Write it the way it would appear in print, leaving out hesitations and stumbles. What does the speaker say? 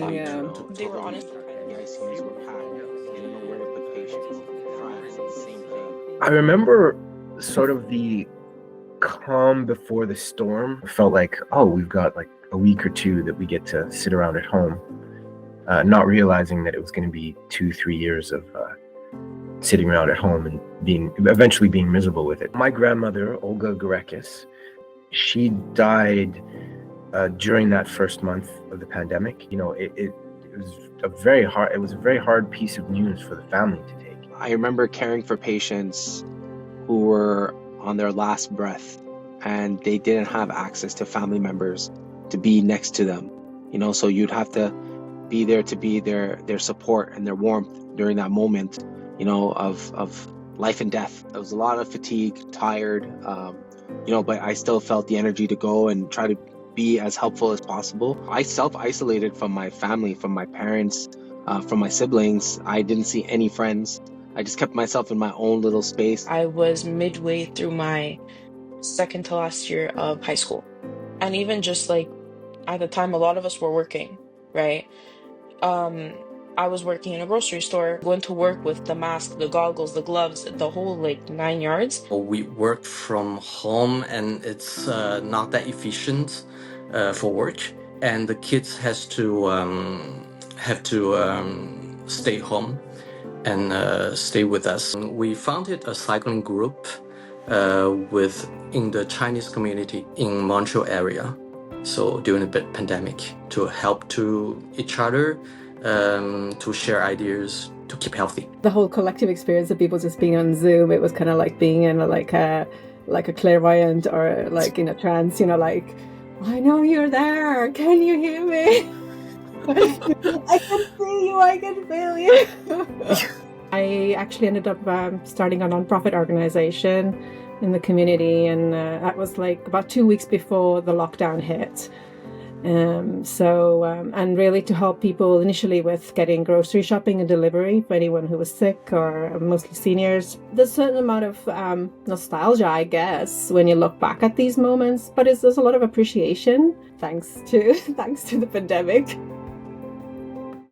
time. Yeah. They were honest. The ICUs were packed. They didn't know where to put patients. France, same thing. I remember sort of the calm before the storm. It felt like, oh, we've got like a week or two that we get to sit around at home, not realizing that it was going to be 2-3 years of sitting around at home and eventually being miserable with it. My grandmother, Olga Gorekis, she died during that first month of the pandemic. You know, it was a very hard piece of news for the family to take. I remember caring for patients who were on their last breath and they didn't have access to family members to be next to them. You know, so you'd have to be there to be their support and their warmth during that moment, you know, of life and death. There was a lot of fatigue, tired, you know, but I still felt the energy to go and try to be as helpful as possible. I self-isolated from my family, from my parents, from my siblings. I didn't see any friends. I just kept myself in my own little space. I was midway through my second to last year of high school. And even just like at the time, a lot of us were working, right? I was working in a grocery store, going to work with the mask, the goggles, the gloves, the whole like 9 yards. We work from home and it's not that efficient for work, and the kids have to stay home and stay with us. We founded a cycling group in the Chinese community in Montreal area. So during the pandemic, to help to each other, to share ideas, to keep healthy. The whole collective experience of people just being on Zoom, it was kind of like being in like a clairvoyant or like in a trance, you know, like, I know you're there, can you hear me? I can see you, I can feel you. I actually ended up starting a nonprofit organization in the community, and that was like about 2 weeks before the lockdown hit. And really to help people initially with getting grocery shopping and delivery for anyone who was sick, or mostly seniors. There's a certain amount of nostalgia, I guess, when you look back at these moments, but there's a lot of appreciation thanks to the pandemic.